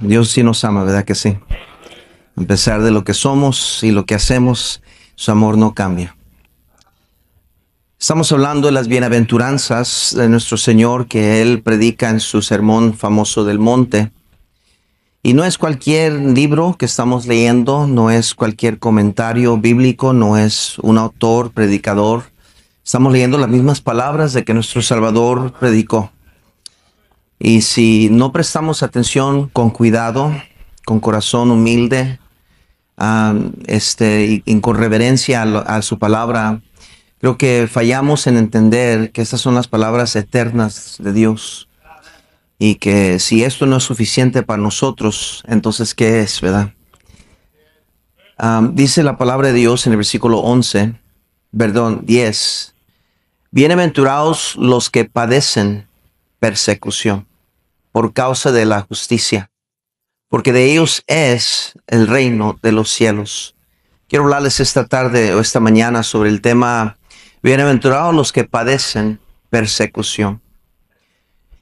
Dios sí nos ama, ¿verdad que sí? A pesar de lo que somos y lo que hacemos, su amor no cambia. Estamos hablando de las bienaventuranzas de nuestro Señor que Él predica en su sermón famoso del monte. Y no es cualquier libro que estamos leyendo, no es cualquier comentario bíblico, no es un autor, predicador. Estamos leyendo las mismas palabras de que nuestro Salvador predicó. Y si no prestamos atención con cuidado, con corazón humilde, y con reverencia a su palabra, creo que fallamos en entender que estas son las palabras eternas de Dios. Y que si esto no es suficiente para nosotros, entonces ¿qué es, verdad? Dice la palabra de Dios en el versículo 10. Bienaventurados los que padecen persecución por causa de la justicia, porque de ellos es el reino de los cielos. Quiero hablarles esta tarde o esta mañana sobre el tema bienaventurados los que padecen persecución.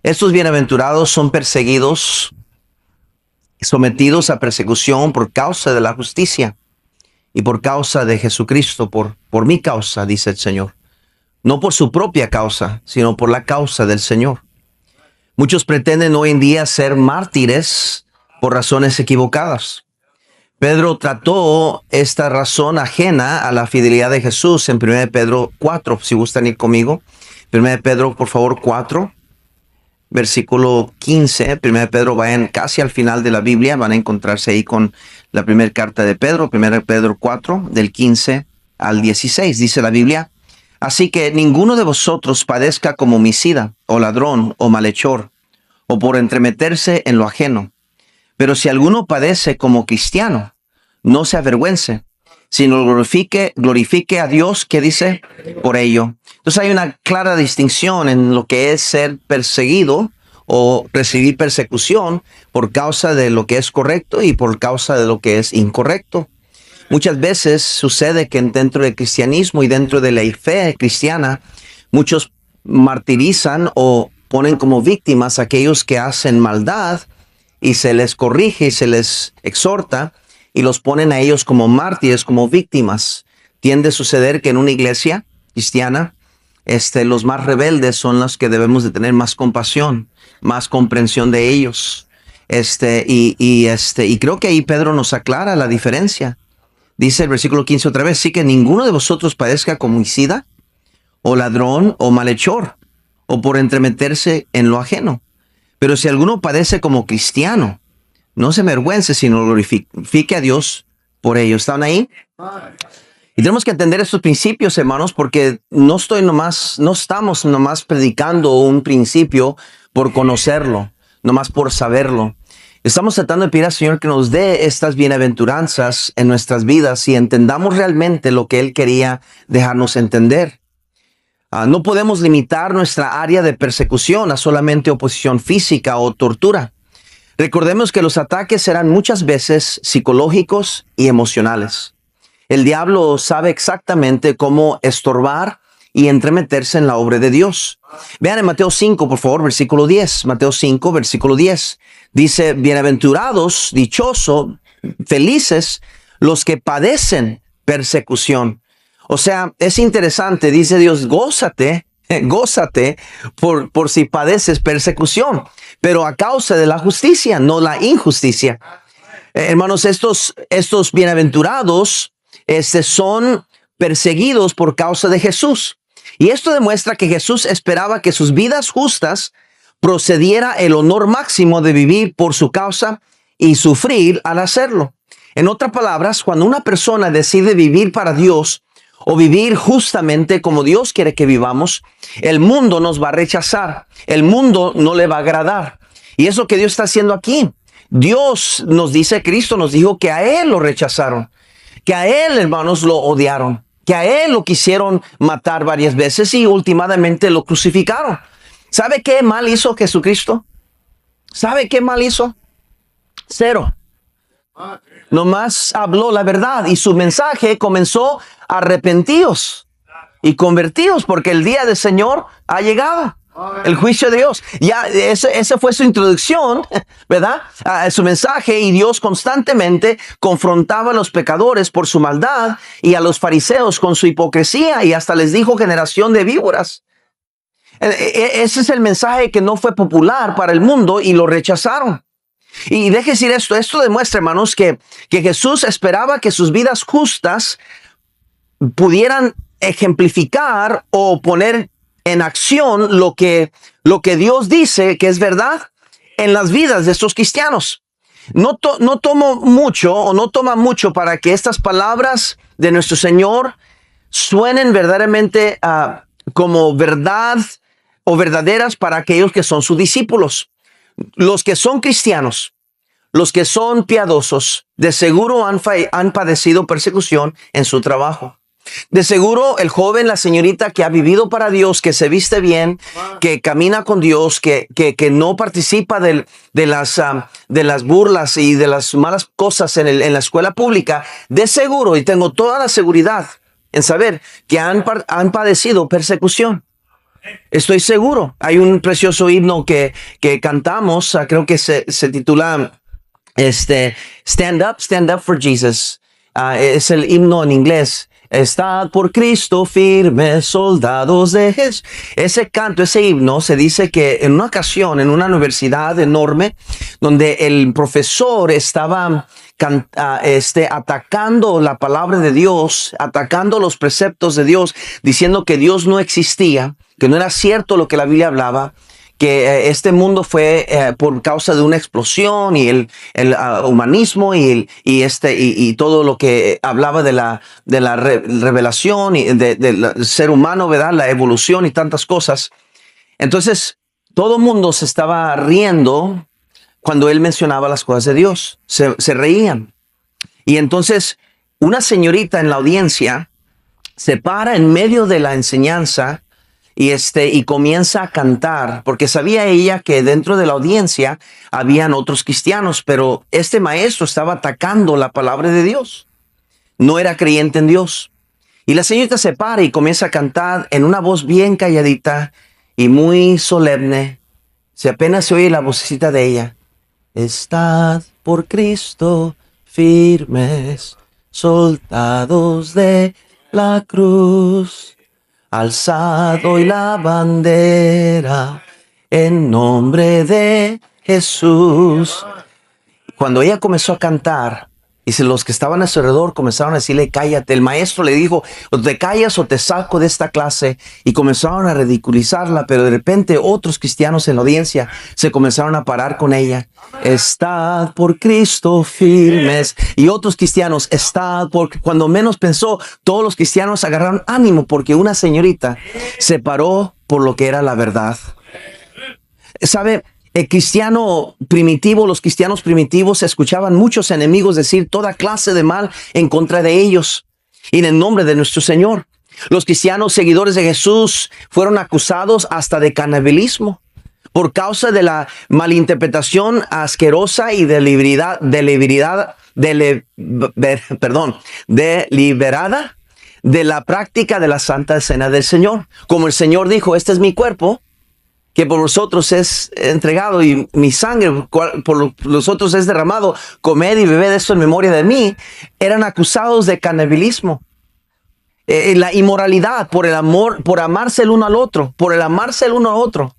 Estos bienaventurados son perseguidos, sometidos a persecución por causa de la justicia y por causa de Jesucristo, por mi causa, dice el Señor. No por su propia causa, sino por la causa del Señor. Muchos pretenden hoy en día ser mártires por razones equivocadas. Pedro trató esta razón ajena a la fidelidad de Jesús en 1 Pedro 4, si gustan ir conmigo. 1 Pedro, por favor, 4. Versículo 15, 1 Pedro, vayan casi al final de la Biblia, van a encontrarse ahí con la primera carta de Pedro, 1 Pedro 4, del 15 al 16, dice la Biblia. Así que ninguno de vosotros padezca como homicida, o ladrón, o malhechor, o por entremeterse en lo ajeno. Pero si alguno padece como cristiano, no se avergüence, sino glorifique a Dios, que dice, por ello. Entonces hay una clara distinción en lo que es ser perseguido o recibir persecución por causa de lo que es correcto y por causa de lo que es incorrecto. Muchas veces sucede que dentro del cristianismo y dentro de la fe cristiana, muchos martirizan o ponen como víctimas a aquellos que hacen maldad y se les corrige y se les exhorta y los ponen a ellos como mártires, como víctimas. Tiende a suceder que en una iglesia cristiana, los más rebeldes son los que debemos de tener más compasión, más comprensión de ellos. Y creo que ahí Pedro nos aclara la diferencia. Dice el versículo 15 otra vez, sí que ninguno de vosotros padezca como homicida, o ladrón, o malhechor, o por entremeterse en lo ajeno. Pero si alguno padece como cristiano, no se avergüence, sino glorifique a Dios por ello. ¿Están ahí? Y tenemos que entender estos principios, hermanos, porque no estamos nomás predicando un principio por conocerlo, nomás por saberlo. Estamos tratando de pedir al Señor que nos dé estas bienaventuranzas en nuestras vidas y entendamos realmente lo que Él quería dejarnos entender. No podemos limitar nuestra área de persecución a solamente oposición física o tortura. Recordemos que los ataques serán muchas veces psicológicos y emocionales. El diablo sabe exactamente cómo estorbar y entremeterse en la obra de Dios. Vean en Mateo 5, por favor, versículo 10. Mateo 5, versículo 10. Dice, bienaventurados, dichosos, felices los que padecen persecución. O sea, es interesante, dice Dios, gózate por si padeces persecución, pero a causa de la justicia, no la injusticia. Hermanos, estos bienaventurados son perseguidos por causa de Jesús. Y esto demuestra que Jesús esperaba que sus vidas justas procediera el honor máximo de vivir por su causa y sufrir al hacerlo. En otras palabras, cuando una persona decide vivir para Dios o vivir justamente como Dios quiere que vivamos, el mundo nos va a rechazar, el mundo no le va a agradar. Y eso que Dios está haciendo aquí. Dios nos dice, Cristo nos dijo que a Él lo rechazaron, que a Él, hermanos, lo odiaron, que a Él lo quisieron matar varias veces y últimamente lo crucificaron. ¿Sabe qué mal hizo Jesucristo? ¿Sabe qué mal hizo? Cero. Nomás habló la verdad y su mensaje comenzó: arrepentíos y convertíos porque el día del Señor ha llegado. El juicio de Dios. Ya, esa fue su introducción, ¿verdad? A su mensaje, y Dios constantemente confrontaba a los pecadores por su maldad y a los fariseos con su hipocresía, y hasta les dijo generación de víboras. Ese es el mensaje que no fue popular para el mundo y lo rechazaron. Y deje decir esto demuestra, hermanos, que Jesús esperaba que sus vidas justas pudieran ejemplificar o poner en acción lo que Dios dice que es verdad en las vidas de estos cristianos. No toma mucho para que estas palabras de nuestro Señor suenen verdaderamente como verdad o verdaderas para aquellos que son sus discípulos. Los que son cristianos, los que son piadosos, de seguro han padecido persecución en su trabajo. De seguro el joven, la señorita que ha vivido para Dios, que se viste bien, que camina con Dios, que no participa de las burlas y de las malas cosas en la escuela pública, de seguro, y tengo toda la seguridad en saber que han padecido persecución. Estoy seguro. Hay un precioso himno que cantamos, creo que se titula Stand Up for Jesus. Es el himno en inglés. Estad por Cristo firmes, soldados de Jesús. Ese canto, ese himno, se dice que en una ocasión, en una universidad enorme, donde el profesor estaba atacando la palabra de Dios, atacando los preceptos de Dios, diciendo que Dios no existía, que no era cierto lo que la Biblia hablaba, que este mundo fue por causa de una explosión y el humanismo y todo lo que hablaba de la revelación y del ser humano, ¿verdad? La evolución y tantas cosas. Entonces, todo el mundo se estaba riendo cuando él mencionaba las cosas de Dios. Se reían. Y entonces, una señorita en la audiencia se para en medio de la enseñanza y comienza a cantar, porque sabía ella que dentro de la audiencia habían otros cristianos, pero este maestro estaba atacando la palabra de Dios. No era creyente en Dios. Y la señorita se para y comienza a cantar en una voz bien calladita y muy solemne. Apenas se oye la vocecita de ella. Estad por Cristo firmes, soldados de la cruz. Alzad hoy la bandera en nombre de Jesús. Cuando ella comenzó a cantar, dice, los que estaban a su alrededor comenzaron a decirle, cállate. El maestro le dijo, o te callas o te saco de esta clase. Y comenzaron a ridiculizarla, pero de repente otros cristianos en la audiencia se comenzaron a parar con ella. Estad por Cristo firmes. Y otros cristianos, estad porque cuando menos pensó, todos los cristianos agarraron ánimo porque una señorita se paró por lo que era la verdad. ¿Sabe? El cristiano primitivo, los cristianos primitivos escuchaban muchos enemigos decir toda clase de mal en contra de ellos y en el nombre de nuestro Señor. Los cristianos seguidores de Jesús fueron acusados hasta de canibalismo por causa de la malinterpretación asquerosa y deliberada de la práctica de la Santa Cena del Señor. Como el Señor dijo, este es mi cuerpo, que por vosotros es entregado, y mi sangre por vosotros es derramado, comed y bebed esto en memoria de mí. Eran acusados de canibalismo, la inmoralidad, por el amor, por amarse el uno al otro, por el amarse el uno a otro.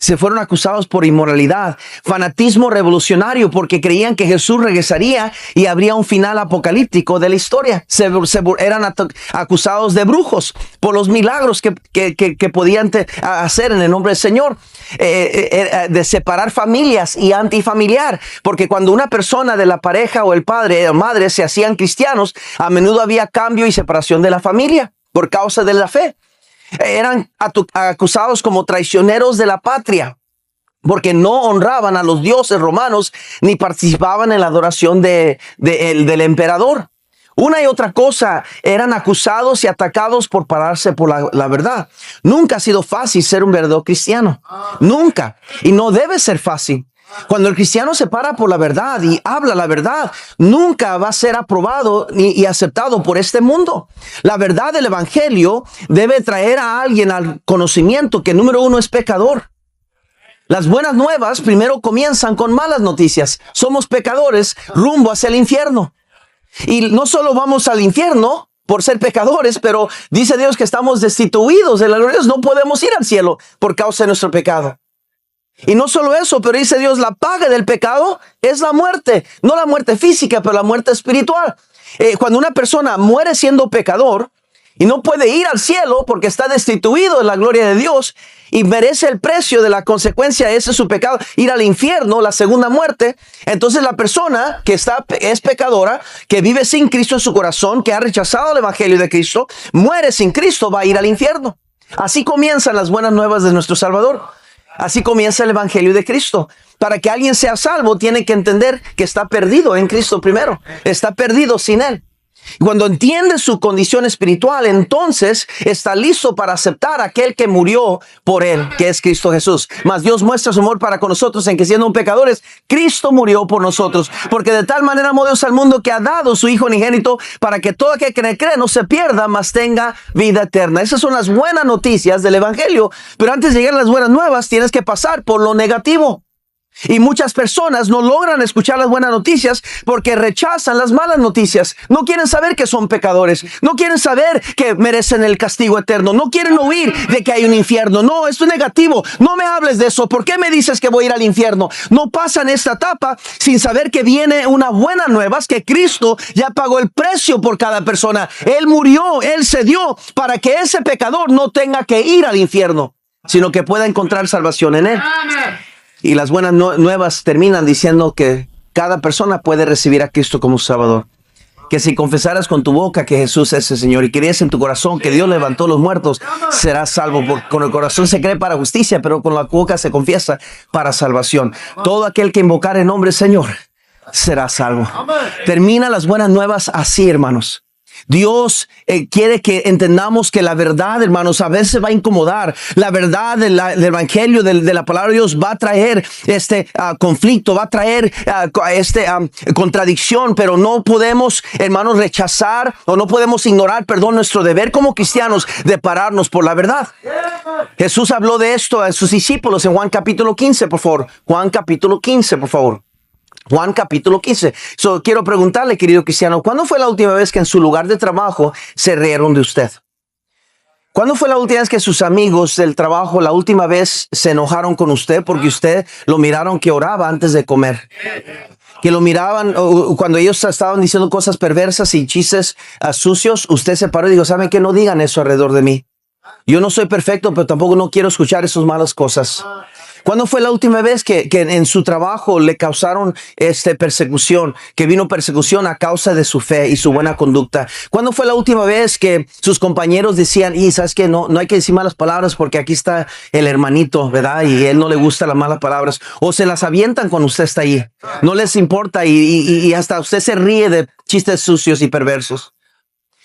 Se fueron acusados por inmoralidad, fanatismo revolucionario, porque creían que Jesús regresaría y habría un final apocalíptico de la historia. Eran acusados de brujos por los milagros que podían hacer en el nombre del Señor, de separar familias y antifamiliar, porque cuando una persona de la pareja o el padre o madre se hacían cristianos, a menudo había cambio y separación de la familia por causa de la fe. Eran acusados como traicioneros de la patria, porque no honraban a los dioses romanos ni participaban en la adoración del emperador. Una y otra cosa, eran acusados y atacados por pararse por la verdad. Nunca ha sido fácil ser un verdadero cristiano. Nunca. Y no debe ser fácil. Cuando el cristiano se para por la verdad y habla la verdad, nunca va a ser aprobado y aceptado por este mundo. La verdad del evangelio debe traer a alguien al conocimiento que número uno es pecador. Las buenas nuevas primero comienzan con malas noticias. Somos pecadores rumbo hacia el infierno. Y no solo vamos al infierno por ser pecadores, pero dice Dios que estamos destituidos de la gloria de Dios. No podemos ir al cielo por causa de nuestro pecado. Y no solo eso, pero dice Dios, la paga del pecado es la muerte. No la muerte física, pero la muerte espiritual. Cuando una persona muere siendo pecador y no puede ir al cielo porque está destituido de la gloria de Dios y merece el precio de la consecuencia de ese su pecado, ir al infierno, la segunda muerte, entonces la persona que es pecadora, que vive sin Cristo en su corazón, que ha rechazado el evangelio de Cristo, muere sin Cristo, va a ir al infierno. Así comienzan las buenas nuevas de nuestro Salvador. Así comienza el evangelio de Cristo. Para que alguien sea salvo, tiene que entender que está perdido en Cristo primero. Está perdido sin Él. Cuando entiende su condición espiritual, entonces está listo para aceptar a aquel que murió por él, que es Cristo Jesús. Mas Dios muestra su amor para con nosotros en que siendo pecadores, Cristo murió por nosotros. Porque de tal manera amó Dios al mundo que ha dado su Hijo unigénito para que todo aquel que cree no se pierda, mas tenga vida eterna. Esas son las buenas noticias del evangelio. Pero antes de llegar a las buenas nuevas, tienes que pasar por lo negativo. Y muchas personas no logran escuchar las buenas noticias porque rechazan las malas noticias. No quieren saber que son pecadores. No quieren saber que merecen el castigo eterno. No quieren oír de que hay un infierno. No, esto es negativo. No me hables de eso. ¿Por qué me dices que voy a ir al infierno? No pasan esta etapa sin saber que viene una buena nueva, que Cristo ya pagó el precio por cada persona. Él murió, Él se dio para que ese pecador no tenga que ir al infierno, sino que pueda encontrar salvación en Él. Y las buenas nuevas terminan diciendo que cada persona puede recibir a Cristo como su Salvador. Que si confesaras con tu boca que Jesús es el Señor y crees en tu corazón que Dios levantó a los muertos, serás salvo. Porque con el corazón se cree para justicia, pero con la boca se confiesa para salvación. Todo aquel que invocar el nombre del Señor será salvo. Termina las buenas nuevas así, hermanos. Dios quiere que entendamos que la verdad, hermanos, a veces va a incomodar. La verdad del evangelio, de la palabra de Dios va a traer conflicto, va a traer contradicción, pero no podemos, hermanos, rechazar o no podemos ignorar, nuestro deber como cristianos de pararnos por la verdad. Jesús habló de esto a sus discípulos en Juan capítulo 15, por favor. Juan capítulo 15, por favor. Juan capítulo 15. Quiero preguntarle, querido cristiano, ¿cuándo fue la última vez que en su lugar de trabajo se rieron de usted? ¿Cuándo fue la última vez que sus amigos del trabajo, la última vez se enojaron con usted porque usted lo miraron que oraba antes de comer? Que lo miraban cuando ellos estaban diciendo cosas perversas y chistes sucios, usted se paró y dijo, ¿saben qué? No digan eso alrededor de mí. Yo no soy perfecto, pero tampoco no quiero escuchar esas malas cosas. ¿Cuándo fue la última vez que en su trabajo le causaron persecución? Que vino persecución a causa de su fe y su buena conducta. ¿Cuándo fue la última vez que sus compañeros decían, y sabes que no hay que decir malas palabras porque aquí está el hermanito, ¿verdad? Y él no le gustan las malas palabras. O se las avientan cuando usted está ahí. No les importa y hasta usted se ríe de chistes sucios y perversos.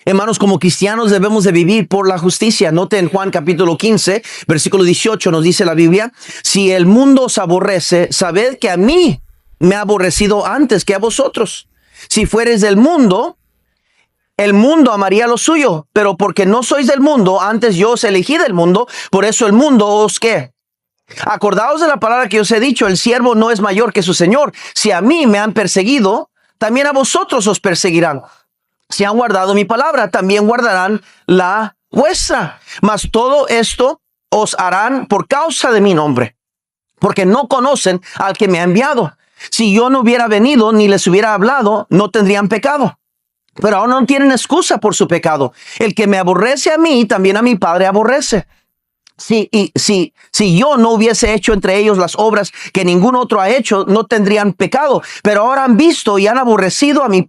Hermanos, como cristianos debemos de vivir por la justicia. Note en Juan capítulo 15, versículo 18 nos dice la Biblia, si el mundo os aborrece, sabed que a mí me ha aborrecido antes que a vosotros. Si fueres del mundo, el mundo amaría lo suyo, pero porque no sois del mundo, antes yo os elegí del mundo, por eso el mundo os ¿qué? Acordaos de la palabra que os he dicho, el siervo no es mayor que su señor. Si a mí me han perseguido, también a vosotros os perseguirán. Si han guardado mi palabra, también guardarán la vuestra. Mas todo esto os harán por causa de mi nombre, porque no conocen al que me ha enviado. Si yo no hubiera venido ni les hubiera hablado, no tendrían pecado. Pero ahora no tienen excusa por su pecado. El que me aborrece a mí, también a mi Padre aborrece. Si yo no hubiese hecho entre ellos las obras que ningún otro ha hecho, no tendrían pecado. Pero ahora han visto y han aborrecido a mí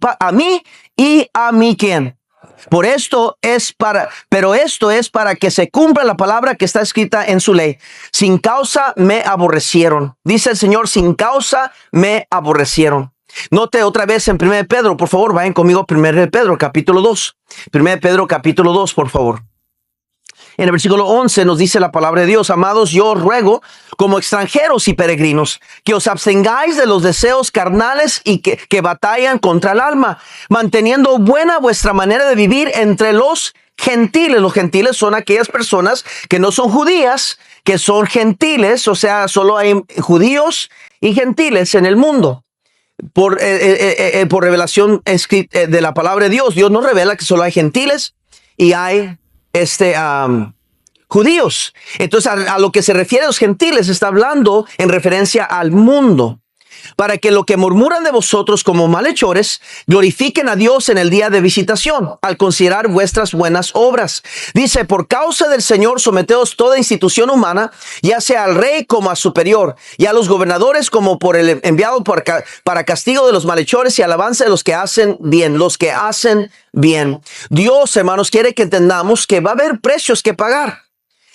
y a mí ¿quién? Pero esto es para que se cumpla la palabra que está escrita en su ley. Sin causa me aborrecieron. Dice el Señor, sin causa me aborrecieron. Note otra vez en 1 Pedro, por favor, vayan conmigo a 1 Pedro capítulo 2. 1 Pedro capítulo 2, por favor. En el versículo 11 nos dice la palabra de Dios: amados, yo os ruego, como extranjeros y peregrinos, que os abstengáis de los deseos carnales y que batallan contra el alma, manteniendo buena vuestra manera de vivir entre los gentiles. Los gentiles son aquellas personas que no son judías, que son gentiles, o sea, solo hay judíos y gentiles en el mundo. Por revelación de la palabra de Dios, Dios nos revela que solo hay gentiles y hay judíos. Entonces, a lo que se refiere a los gentiles, está hablando en referencia al mundo, para que lo que murmuran de vosotros como malhechores glorifiquen a Dios en el día de visitación, al considerar vuestras buenas obras. Dice: por causa del Señor, someteos toda institución humana, ya sea al rey como a superior, y a los gobernadores como por el enviado para castigo de los malhechores y alabanza de los que hacen bien. Los que hacen bien. Dios, hermanos, quiere que entendamos que va a haber precios que pagar.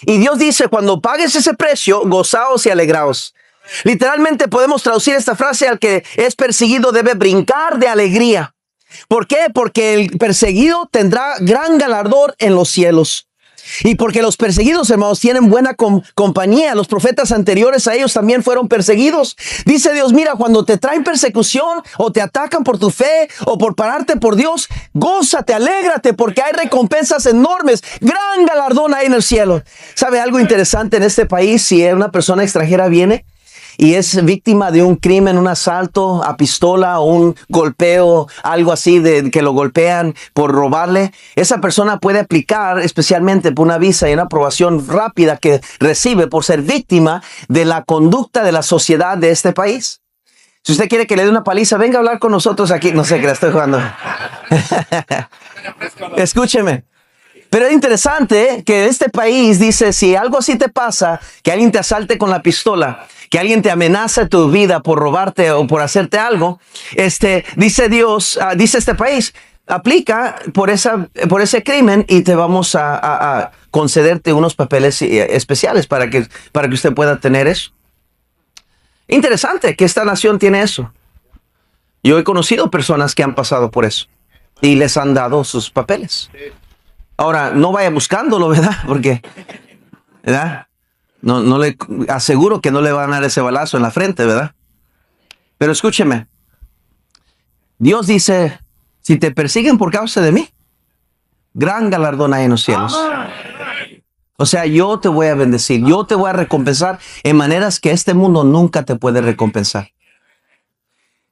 Y Dios dice: cuando pagues ese precio, gozaos y alegraos. Literalmente podemos traducir esta frase: al que es perseguido debe brincar de alegría. ¿Por qué? Porque el perseguido tendrá gran galardón en los cielos. Y porque los perseguidos, hermanos, tienen buena compañía. Los profetas anteriores a ellos también fueron perseguidos. Dice Dios: mira, cuando te traen persecución o te atacan por tu fe o por pararte por Dios, gózate, alégrate, porque hay recompensas enormes. Gran galardón hay en el cielo. ¿Sabe algo interesante en este país? Si una persona extranjera viene y es víctima de un crimen, un asalto a pistola o un golpeo, algo así, de que lo golpean por robarle, esa persona puede aplicar especialmente por una visa y una aprobación rápida que recibe por ser víctima de la conducta de la sociedad de este país. Si usted quiere que le dé una paliza, venga a hablar con nosotros aquí. No sé, que la estoy jugando. Escúcheme. Pero es interesante que este país dice: si algo así te pasa, que alguien te asalte con la pistola, que alguien te amenaza tu vida por robarte o por hacerte algo, dice Dios, dice este país: aplica por ese crimen y te vamos a concederte unos papeles especiales para que usted pueda tener eso. Interesante que esta nación tiene eso. Yo he conocido personas que han pasado por eso y les han dado sus papeles. Ahora, no vaya buscándolo, ¿verdad? Porque, ¿verdad? No le aseguro que no le van a dar ese balazo en la frente, ¿verdad? Pero escúcheme. Dios dice: si te persiguen por causa de mí, gran galardón hay en los cielos. O sea, yo te voy a bendecir, yo te voy a recompensar en maneras que este mundo nunca te puede recompensar.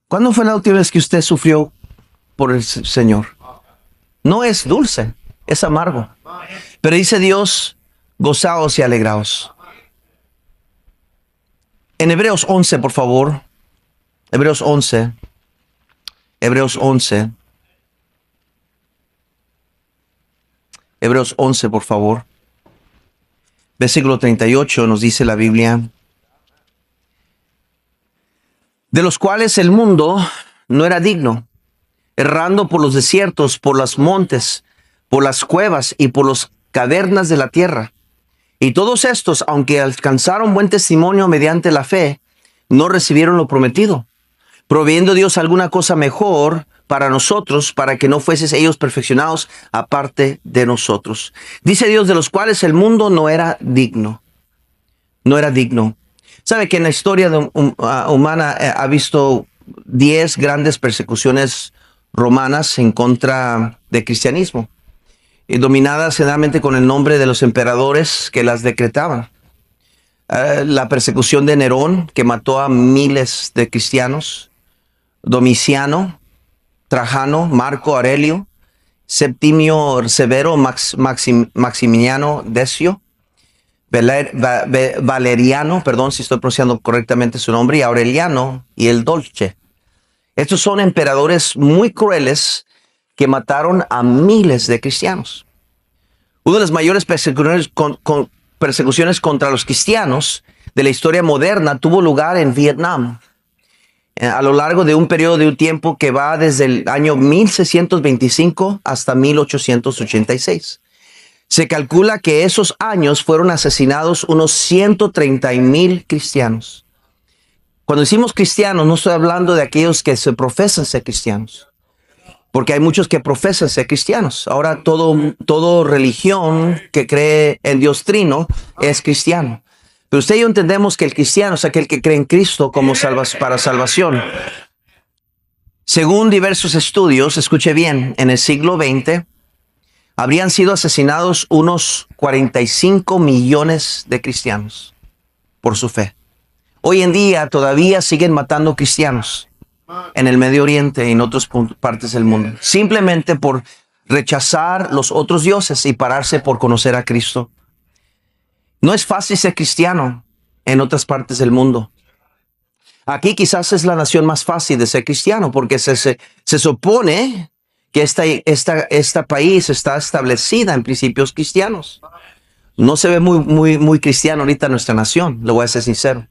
¿Cuándo fue la última vez que usted sufrió por el Señor? No es dulce, es amargo. Pero dice Dios: gozaos y alegraos. En Hebreos 11, por favor. Hebreos 11. Hebreos 11. Hebreos 11, por favor. Versículo 38 nos dice la Biblia: de los cuales el mundo no era digno, errando por los desiertos, por los montes, por las cuevas y por las cavernas de la tierra. Y todos estos, aunque alcanzaron buen testimonio mediante la fe, no recibieron lo prometido, proveyendo Dios alguna cosa mejor para nosotros, para que no fueses ellos perfeccionados aparte de nosotros. Dice Dios: de los cuales el mundo no era digno. No era digno. ¿Sabe que en la historia humana ha visto 10 grandes persecuciones romanas en contra del cristianismo? Dominadas generalmente con el nombre de los emperadores que las decretaban. La persecución de Nerón, que mató a miles de cristianos. Domiciano, Trajano, Marco Aurelio, Septimio Severo, Maximiliano Decio, Valeriano, perdón si estoy pronunciando correctamente su nombre, y Aureliano y el Dolce. Estos son emperadores muy crueles que mataron a miles de cristianos. Una de las mayores persecuciones contra los cristianos de la historia moderna tuvo lugar en Vietnam, a lo largo de un periodo de un tiempo que va desde el año 1625 hasta 1886. Se calcula que esos años fueron asesinados unos 130,000 cristianos. Cuando decimos cristianos, no estoy hablando de aquellos que se profesan ser cristianos. porque hay muchos que profesan ser cristianos. Ahora todo religión que cree en Dios Trino es cristiano. Pero usted y yo entendemos que el cristiano es aquel que cree en Cristo como para salvación. Según diversos estudios, escuche bien, en el siglo XX habrían sido asesinados unos 45 millones de cristianos por su fe. Hoy en día todavía siguen matando cristianos en el Medio Oriente y en otras partes del mundo, simplemente por rechazar los otros dioses y pararse por conocer a Cristo. No es fácil ser cristiano en otras partes del mundo. Aquí quizás es la nación más fácil de ser cristiano porque se supone que esta país está establecida en principios cristianos. No se ve muy cristiano ahorita nuestra nación, le voy a ser sincero.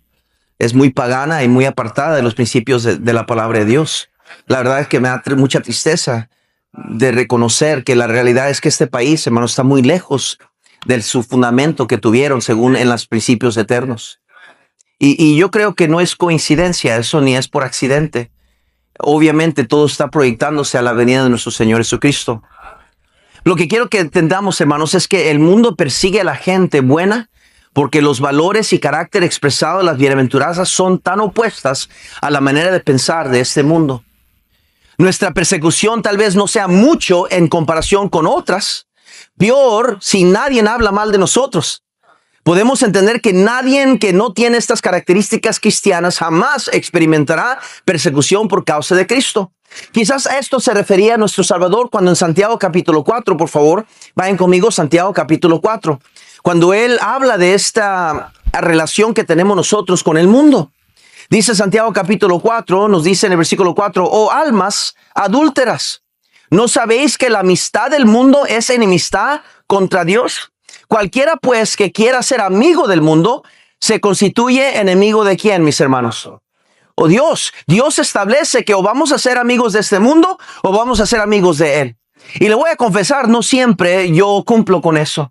Es muy pagana y muy apartada de los principios de la palabra de Dios. La verdad es que me da mucha tristeza de reconocer que la realidad es que este país, hermano, está muy lejos de su fundamento que tuvieron según en los principios eternos. Y yo creo que no es coincidencia eso, ni es por accidente. Obviamente todo está proyectándose a la venida de nuestro Señor Jesucristo. Lo que quiero que entendamos, hermanos, es que el mundo persigue a la gente buena porque los valores y carácter expresados de las bienaventuranzas son tan opuestas a la manera de pensar de este mundo. Nuestra persecución tal vez no sea mucho en comparación con otras. Peor si nadie habla mal de nosotros. Podemos entender que nadie que no tiene estas características cristianas jamás experimentará persecución por causa de Cristo. Quizás a esto se refería a nuestro Salvador cuando en Santiago capítulo 4, por favor, vayan conmigo, Santiago capítulo 4, cuando él habla de esta relación que tenemos nosotros con el mundo. Dice Santiago capítulo 4, nos dice en el versículo 4, oh almas adúlteras, ¿no sabéis que la amistad del mundo es enemistad contra Dios? Cualquiera pues que quiera ser amigo del mundo se constituye enemigo de ¿quién, mis hermanos? O Dios. Dios establece que o vamos a ser amigos de este mundo o vamos a ser amigos de Él. Y le voy a confesar, no siempre yo cumplo con eso.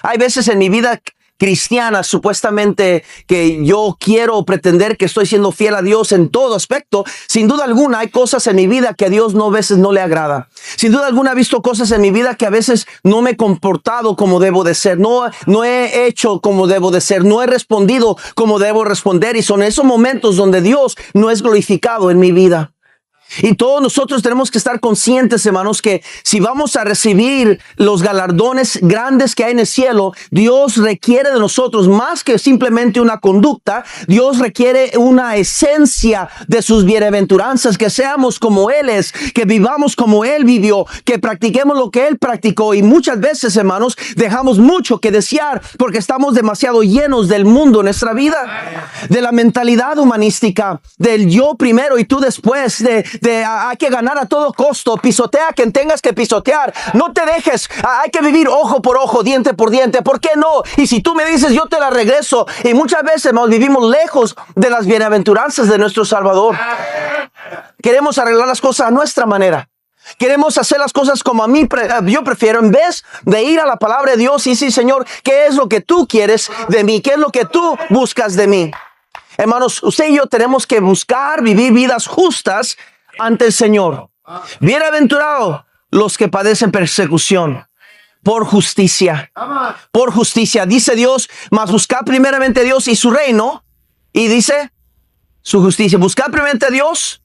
Hay veces en mi vida cristiana, supuestamente que yo quiero pretender que estoy siendo fiel a Dios en todo aspecto. Sin duda alguna hay cosas en mi vida que a Dios a veces no le agrada. Sin duda alguna he visto cosas en mi vida que a veces no me he comportado como debo de ser, no he hecho como debo de ser, no he respondido como debo responder, y son esos momentos donde Dios no es glorificado en mi vida. Y todos nosotros tenemos que estar conscientes, hermanos, que si vamos a recibir los galardones grandes que hay en el cielo, Dios requiere de nosotros más que simplemente una conducta. Dios requiere una esencia de sus bienaventuranzas, que seamos como Él es, que vivamos como Él vivió, que practiquemos lo que Él practicó. Y muchas veces, hermanos, dejamos mucho que desear porque estamos demasiado llenos del mundo en nuestra vida, de la mentalidad humanística, del yo primero y tú después, hay que ganar a todo costo, pisotea a quien tengas que pisotear, no te dejes, hay que vivir ojo por ojo, diente por diente, ¿por qué no? Y si tú me dices, yo te la regreso. Y muchas veces nos vivimos lejos de las bienaventuranzas de nuestro Salvador. Queremos arreglar las cosas a nuestra manera. Queremos hacer las cosas como yo prefiero, en vez de ir a la palabra de Dios y decir, Señor, ¿qué es lo que tú quieres de mí? ¿Qué es lo que tú buscas de mí? Hermanos, usted y yo tenemos que buscar vivir vidas justas ante el Señor. Bienaventurados los que padecen persecución por justicia. Por justicia, dice Dios, mas buscad primeramente a Dios y su reino. Y dice su justicia. Buscad primeramente a Dios.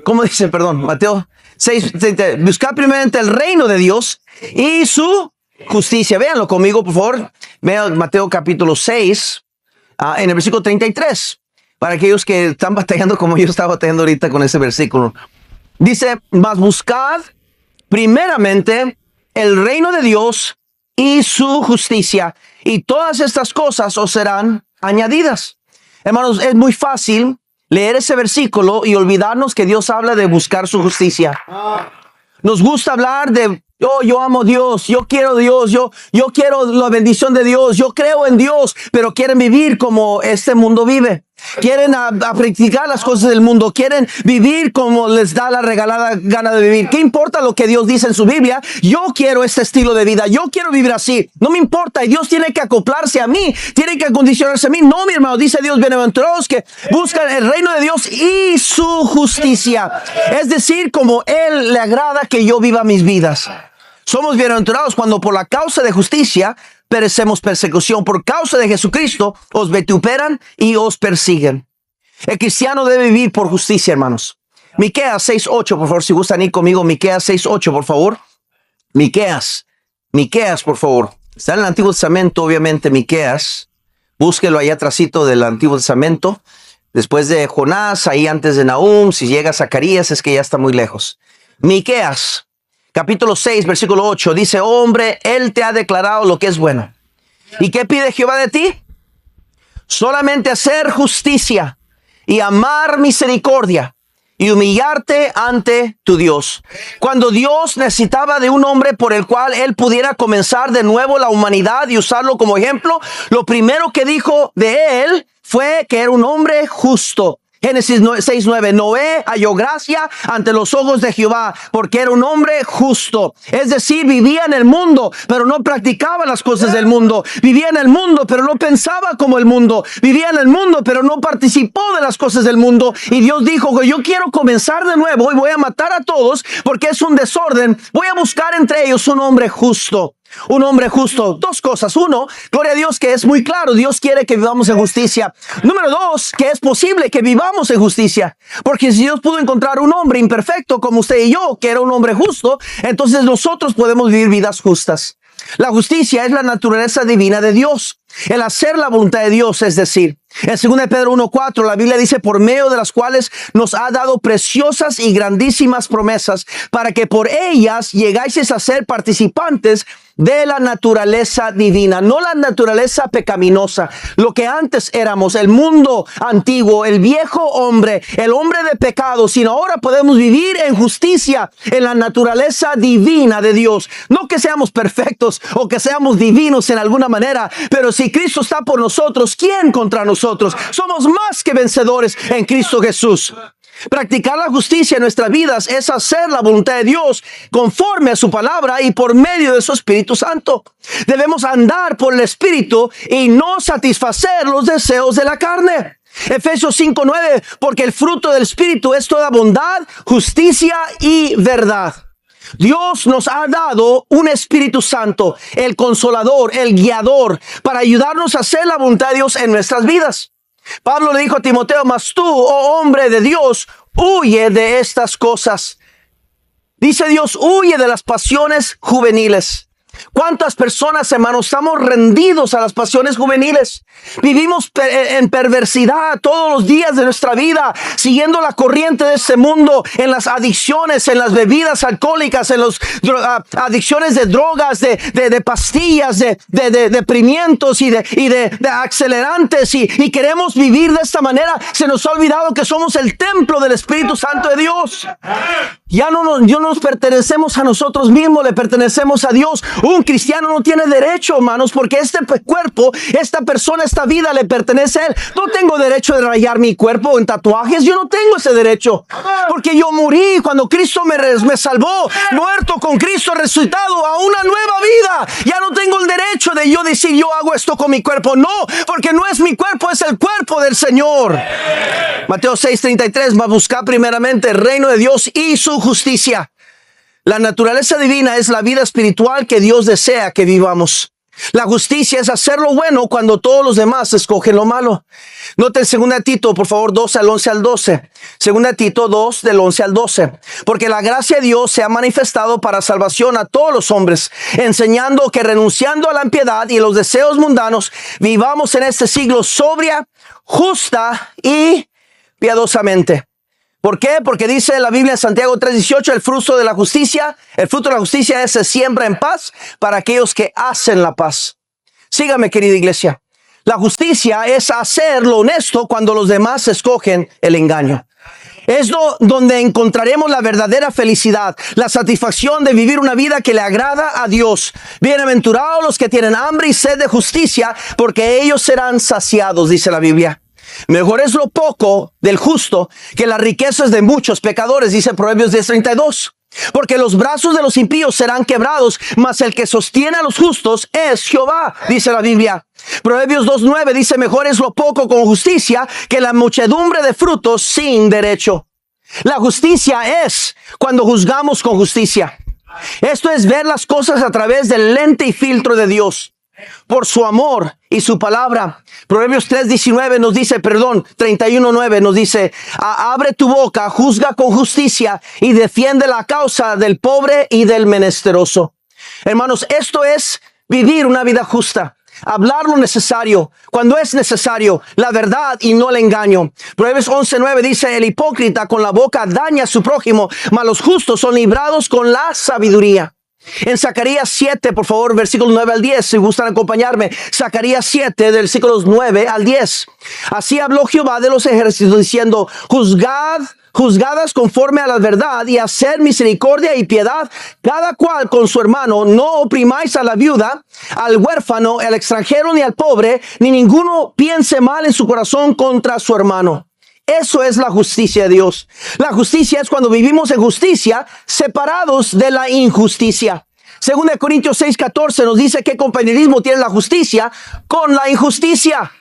¿Cómo dice? Perdón, Mateo 6. Buscad primeramente el reino de Dios y su justicia. Véanlo conmigo, por favor. Vean Mateo capítulo 6, en el versículo 33. Para aquellos que están batallando como yo estaba batallando ahorita con ese versículo. Dice, mas buscad primeramente el reino de Dios y su justicia, y todas estas cosas os serán añadidas. Hermanos, es muy fácil leer ese versículo y olvidarnos que Dios habla de buscar su justicia. Nos gusta hablar de, yo amo a Dios, yo quiero a Dios, yo quiero la bendición de Dios, yo creo en Dios, pero quieren vivir como este mundo vive. Quieren a practicar las cosas del mundo. Quieren vivir como les da la regalada gana de vivir. ¿Qué importa lo que Dios dice en su Biblia? Yo quiero este estilo de vida. Yo quiero vivir así. No me importa. Y Dios tiene que acoplarse a mí. Tiene que acondicionarse a mí. No, mi hermano. Dice Dios, bienaventurados que buscan el reino de Dios y su justicia. Es decir, como Él le agrada que yo viva mis vidas. Somos bienaventurados cuando por la causa de justicia perecemos persecución. Por causa de Jesucristo os vituperan y os persiguen. El cristiano debe vivir por justicia, hermanos. Miqueas 6:8, por favor, si gustan ir conmigo. Miqueas 6:8, por favor. Miqueas, por favor. Está en el Antiguo Testamento, obviamente, Miqueas. Búsquelo ahí atrásito del Antiguo Testamento. Después de Jonás, ahí antes de Nahum. Si llega a Zacarías, es que ya está muy lejos. Miqueas capítulo 6, versículo 8, dice, oh, hombre, Él te ha declarado lo que es bueno. ¿Y qué pide Jehová de ti? Solamente hacer justicia y amar misericordia y humillarte ante tu Dios. Cuando Dios necesitaba de un hombre por el cual Él pudiera comenzar de nuevo la humanidad y usarlo como ejemplo, lo primero que dijo de Él fue que era un hombre justo. Génesis 6:9, Noé halló gracia ante los ojos de Jehová porque era un hombre justo. Es decir, vivía en el mundo, pero no practicaba las cosas del mundo. Vivía en el mundo, pero no pensaba como el mundo. Vivía en el mundo, pero no participó de las cosas del mundo. Y Dios dijo que yo quiero comenzar de nuevo y voy a matar a todos porque es un desorden. Voy a buscar entre ellos un hombre justo. Un hombre justo. Dos cosas. Uno, gloria a Dios que es muy claro. Dios quiere que vivamos en justicia. Número dos, que es posible que vivamos en justicia. Porque si Dios pudo encontrar un hombre imperfecto como usted y yo, que era un hombre justo, entonces nosotros podemos vivir vidas justas. La justicia es la naturaleza divina de Dios. El hacer la voluntad de Dios, es decir, en 2 Pedro 1:4, la Biblia dice, por medio de las cuales nos ha dado preciosas y grandísimas promesas, para que por ellas llegáis a ser participantes de la naturaleza divina, no la naturaleza pecaminosa, lo que antes éramos, el mundo antiguo, el viejo hombre, el hombre de pecado, sino ahora podemos vivir en justicia, en la naturaleza divina de Dios. No que seamos perfectos o que seamos divinos en alguna manera, pero si Cristo está por nosotros, ¿quién contra nosotros? Somos más que vencedores en Cristo Jesús. Practicar la justicia en nuestras vidas es hacer la voluntad de Dios conforme a su palabra y por medio de su Espíritu Santo. Debemos andar por el Espíritu y no satisfacer los deseos de la carne. Efesios 5:9, porque el fruto del Espíritu es toda bondad, justicia y verdad. Dios nos ha dado un Espíritu Santo, el Consolador, el Guiador, para ayudarnos a hacer la voluntad de Dios en nuestras vidas. Pablo le dijo a Timoteo, mas tú, oh hombre de Dios, huye de estas cosas. Dice Dios, huye de las pasiones juveniles. ¿Cuántas personas, hermanos, estamos rendidos a las pasiones juveniles? Vivimos en perversidad todos los días de nuestra vida, siguiendo la corriente de este mundo, en las adicciones, en las bebidas alcohólicas, en las adicciones de drogas, de pastillas, de deprimientos y de acelerantes, y queremos vivir de esta manera. Se nos ha olvidado que somos el templo del Espíritu Santo de Dios. Ya no nos pertenecemos a nosotros mismos, le pertenecemos a Dios. Un cristiano no tiene derecho, hermanos, porque este cuerpo, esta persona, esta vida le pertenece a Él. No tengo derecho de rayar mi cuerpo en tatuajes. Yo no tengo ese derecho, porque yo morí cuando Cristo me salvó, muerto con Cristo, resucitado a una nueva vida. Ya no tengo el derecho de yo decir, yo hago esto con mi cuerpo. No, porque no es mi cuerpo, es el cuerpo del Señor. Mateo 6:33, va a buscar primeramente el reino de Dios y su justicia. La naturaleza divina es la vida espiritual que Dios desea que vivamos. La justicia es hacer lo bueno cuando todos los demás escogen lo malo. Noten 2 Tito, por favor, 2 al 11 al 12. 2 Tito 2 del 11 al 12. Porque la gracia de Dios se ha manifestado para salvación a todos los hombres, enseñando que renunciando a la impiedad y los deseos mundanos, vivamos en este siglo sobria, justa y piadosamente. ¿Por qué? Porque dice la Biblia en Santiago 3:18, el fruto de la justicia se siembra en paz para aquellos que hacen la paz. Sígame, querida iglesia. La justicia es hacer lo honesto cuando los demás escogen el engaño. Es donde encontraremos la verdadera felicidad, la satisfacción de vivir una vida que le agrada a Dios. Bienaventurados los que tienen hambre y sed de justicia, porque ellos serán saciados, dice la Biblia. Mejor es lo poco del justo que las riquezas de muchos pecadores, dice Proverbios 10:32. Porque los brazos de los impíos serán quebrados, mas el que sostiene a los justos es Jehová, dice la Biblia. Proverbios 2:9 dice, mejor es lo poco con justicia que la muchedumbre de frutos sin derecho. La justicia es cuando juzgamos con justicia. Esto es ver las cosas a través del lente y filtro de Dios, por su amor y su palabra. Proverbios 3:19 nos dice, 31:9 nos dice, abre tu boca, juzga con justicia y defiende la causa del pobre y del menesteroso. Hermanos, esto es vivir una vida justa. Hablar lo necesario, cuando es necesario, la verdad y no el engaño. Proverbios 11:9 dice, el hipócrita con la boca daña a su prójimo, mas los justos son librados con la sabiduría. En Zacarías 7, por favor, versículos 9 al 10, si gustan acompañarme. Zacarías 7, versículos 9 al 10. Así habló Jehová de los ejércitos diciendo, juzgadas conforme a la verdad y hacer misericordia y piedad, cada cual con su hermano. No oprimáis a la viuda, al huérfano, al extranjero ni al pobre, ni ninguno piense mal en su corazón contra su hermano. Eso es la justicia de Dios. La justicia es cuando vivimos en justicia, separados de la injusticia. 2 Corintios 6:14 nos dice qué compañerismo tiene la justicia con la injusticia.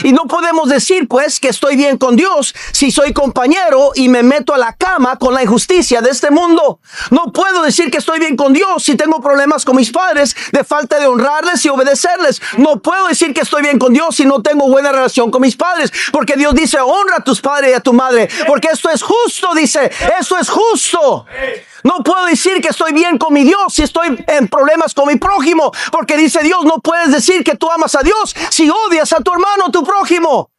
Y no podemos decir, pues, que estoy bien con Dios si soy compañero y me meto a la cama con la injusticia de este mundo. No puedo decir que estoy bien con Dios si tengo problemas con mis padres de falta de honrarles y obedecerles. No puedo decir que estoy bien con Dios si no tengo buena relación con mis padres, porque Dios dice, honra a tus padres y a tu madre, porque esto es justo, dice, esto es justo. No puedo decir que estoy bien con mi Dios si estoy en problemas con mi prójimo, porque dice Dios, no puedes decir que tú amas a Dios si odias a tu hermano, tu prójimo.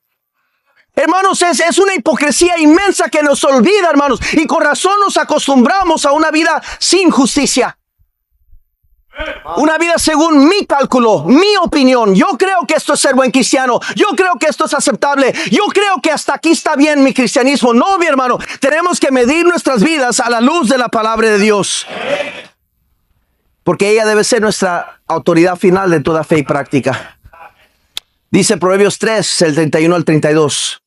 Hermanos, es una hipocresía inmensa que nos olvida, hermanos, y con razón nos acostumbramos a una vida sin justicia. Una vida según mi cálculo, mi opinión. Yo creo que esto es ser buen cristiano. Yo creo que esto es aceptable. Yo creo que hasta aquí está bien mi cristianismo. No, mi hermano. Tenemos que medir nuestras vidas a la luz de la palabra de Dios. Porque ella debe ser nuestra autoridad final de toda fe y práctica. Dice Proverbios 3, el 31 al 32.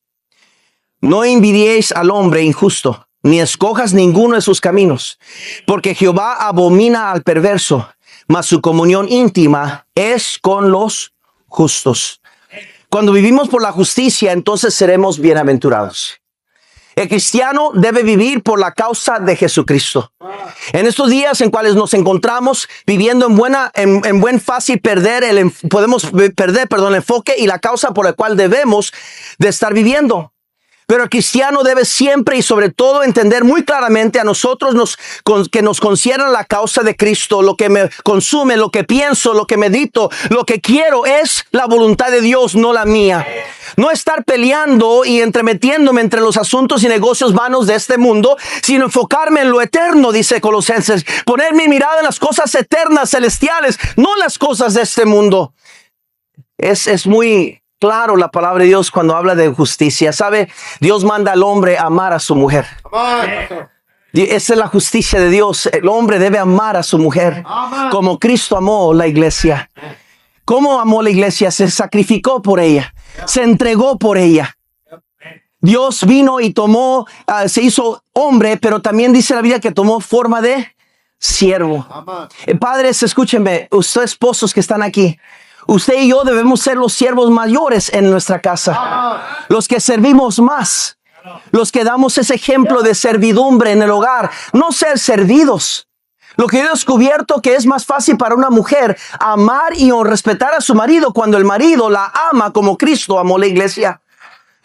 No envidiéis al hombre injusto, ni escojas ninguno de sus caminos, porque Jehová abomina al perverso, mas su comunión íntima es con los justos. Cuando vivimos por la justicia, entonces seremos bienaventurados. El cristiano debe vivir por la causa de Jesucristo. En estos días en cuales nos encontramos viviendo en buen fácil podemos perder el enfoque y la causa por la cual debemos de estar viviendo. Pero el cristiano debe siempre y sobre todo entender muy claramente a nosotros que nos concierne la causa de Cristo. Lo que me consume, lo que pienso, lo que medito, lo que quiero es la voluntad de Dios, no la mía. No estar peleando y entremetiéndome entre los asuntos y negocios vanos de este mundo, sino enfocarme en lo eterno, dice Colosenses. Poner mi mirada en las cosas eternas, celestiales, no las cosas de este mundo. Es muy claro la palabra de Dios cuando habla de justicia. ¿Sabe? Dios manda al hombre a amar a su mujer. Esa es la justicia de Dios. El hombre debe amar a su mujer como Cristo amó la iglesia. ¿Cómo amó la iglesia? Se sacrificó por ella. Se entregó por ella. Dios vino y se hizo hombre, pero también dice la Biblia que tomó forma de siervo. Padres, escúchenme, ustedes esposos que están aquí. Usted y yo debemos ser los siervos mayores en nuestra casa. Los que servimos más. Los que damos ese ejemplo de servidumbre en el hogar. No ser servidos. Lo que yo he descubierto que es más fácil para una mujer amar y respetar a su marido cuando el marido la ama como Cristo amó la iglesia.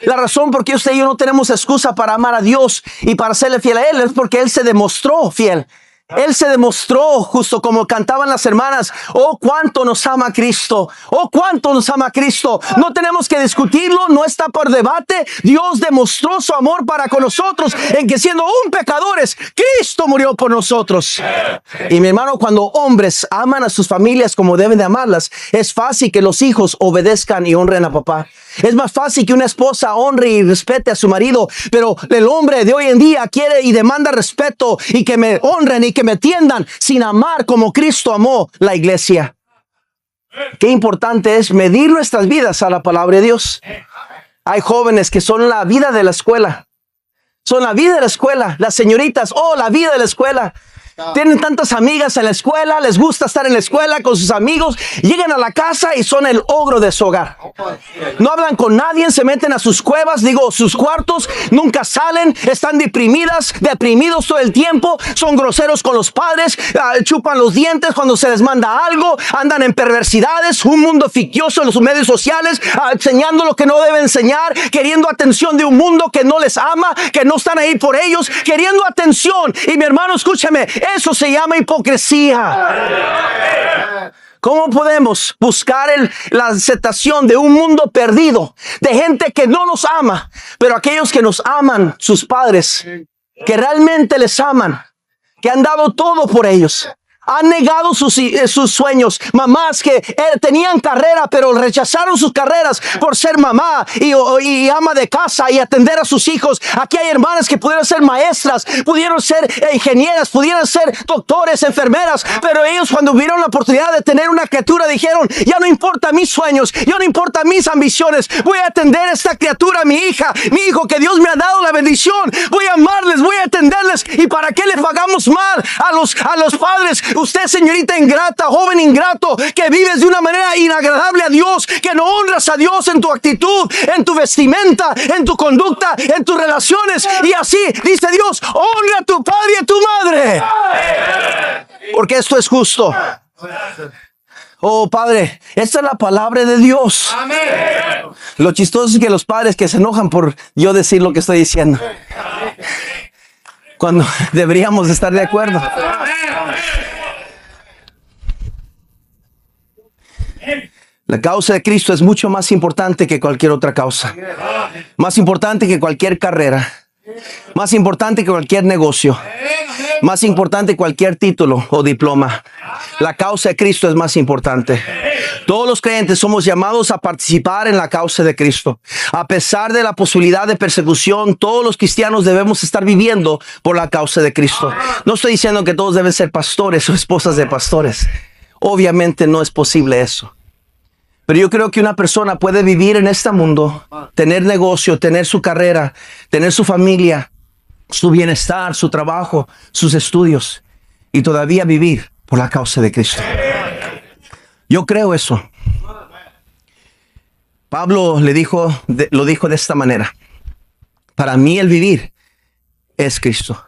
La razón por qué usted y yo no tenemos excusa para amar a Dios y para serle fiel a Él es porque Él se demostró fiel. Él se demostró, justo como cantaban las hermanas, oh cuánto nos ama Cristo, oh cuánto nos ama Cristo. No tenemos que discutirlo, no está por debate. Dios demostró su amor para con nosotros en que siendo aún pecadores, Cristo murió por nosotros. Y mi hermano, cuando hombres aman a sus familias como deben de amarlas, es fácil que los hijos obedezcan y honren a papá. Es más fácil que una esposa honre y respete a su marido, pero el hombre de hoy en día quiere y demanda respeto y que me honren y que me atiendan sin amar como Cristo amó la iglesia. Qué importante es medir nuestras vidas a la palabra de Dios. Hay jóvenes que son la vida de la escuela. Son la vida de la escuela. Las señoritas, oh, la vida de la escuela. Tienen tantas amigas en la escuela, les gusta estar en la escuela con sus amigos, llegan a la casa y son el ogro de su hogar. No hablan con nadie, se meten a sus cuevas, sus cuartos, nunca salen, están deprimidos todo el tiempo, son groseros con los padres, chupan los dientes cuando se les manda algo, andan en perversidades, un mundo fictioso en los medios sociales, enseñando lo que no deben enseñar, queriendo atención de un mundo que no les ama, que no están ahí por ellos, queriendo atención. Y mi hermano, escúchame, eso se llama hipocresía. ¿Cómo podemos buscar la aceptación de un mundo perdido, de gente que no nos ama, pero aquellos que nos aman, sus padres, que realmente les aman, que han dado todo por ellos? Han negado sus sueños. Mamás que tenían carrera, pero rechazaron sus carreras por ser mamá y ama de casa y atender a sus hijos. Aquí hay hermanas que pudieron ser maestras, pudieron ser ingenieras, pudieron ser doctores, enfermeras, pero ellos cuando vieron la oportunidad de tener una criatura dijeron, ya no importa mis sueños, ya no importa mis ambiciones, voy a atender a esta criatura, mi hija, mi hijo, que Dios me ha dado la bendición, voy a amarles, voy a atenderles. ¿Y para qué le pagamos mal a los padres? Usted, señorita ingrata, joven ingrato, que vives de una manera inagradable a Dios, que no honras a Dios en tu actitud, en tu vestimenta, en tu conducta, en tus relaciones. Y así dice Dios, honra a tu padre y a tu madre, porque esto es justo. Oh, Padre, esta es la palabra de Dios. Lo chistoso es que los padres que se enojan por yo decir lo que estoy diciendo, cuando deberíamos estar de acuerdo. La causa de Cristo es mucho más importante que cualquier otra causa. Más importante que cualquier carrera. Más importante que cualquier negocio. Más importante que cualquier título o diploma. La causa de Cristo es más importante. Todos los creyentes somos llamados a participar en la causa de Cristo. A pesar de la posibilidad de persecución, todos los cristianos debemos estar viviendo por la causa de Cristo. No estoy diciendo que todos deben ser pastores o esposas de pastores. Obviamente no es posible eso. Pero yo creo que una persona puede vivir en este mundo, tener negocio, tener su carrera, tener su familia, su bienestar, su trabajo, sus estudios, y todavía vivir por la causa de Cristo. Yo creo eso. Pablo lo dijo de esta manera: para mí el vivir es Cristo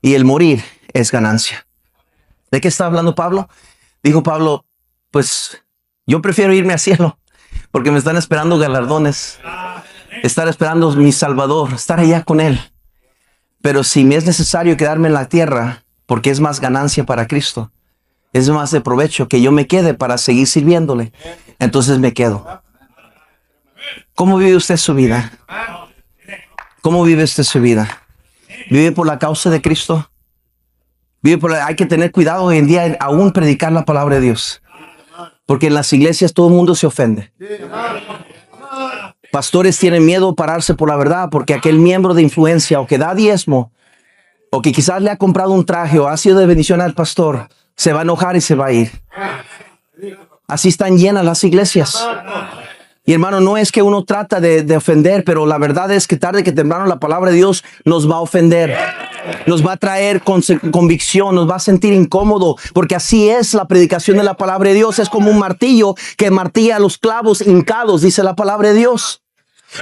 y el morir es ganancia. ¿De qué está hablando Pablo? Dijo Pablo, pues yo prefiero irme al cielo, porque me están esperando galardones, estar esperando mi Salvador, estar allá con Él. Pero si me es necesario quedarme en la tierra, porque es más ganancia para Cristo, es más de provecho que yo me quede para seguir sirviéndole, entonces me quedo. ¿Cómo vive usted su vida? ¿Cómo vive usted su vida? ¿Vive por la causa de Cristo? Hay que tener cuidado hoy en día en aún predicar la palabra de Dios. Porque en las iglesias todo el mundo se ofende. Pastores tienen miedo de pararse por la verdad porque aquel miembro de influencia o que da diezmo o que quizás le ha comprado un traje o ha sido de bendición al pastor, se va a enojar y se va a ir. Así están llenas las iglesias. Y hermano, no es que uno trata de ofender, pero la verdad es que tarde que temprano la palabra de Dios nos va a ofender. Nos va a traer convicción, nos va a sentir incómodo, porque así es la predicación de la palabra de Dios. Es como un martillo que martilla los clavos hincados, dice la palabra de Dios.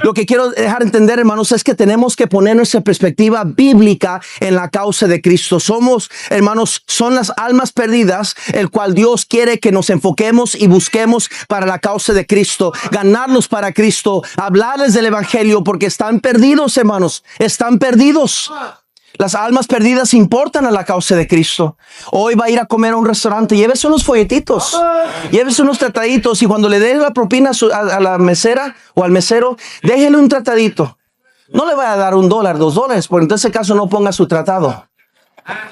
Lo que quiero dejar entender, hermanos, es que tenemos que poner nuestra perspectiva bíblica en la causa de Cristo. Somos, hermanos, son las almas perdidas, el cual Dios quiere que nos enfoquemos y busquemos para la causa de Cristo, ganarlos para Cristo, hablarles del evangelio, porque están perdidos, hermanos, están perdidos. Las almas perdidas importan a la causa de Cristo. Hoy va a ir a comer a un restaurante, llévese unos folletitos, llévese unos trataditos, y cuando le dé la propina a la mesera o al mesero, déjele un tratadito. No le vaya a dar $1, $2, porque en ese caso no ponga su tratado.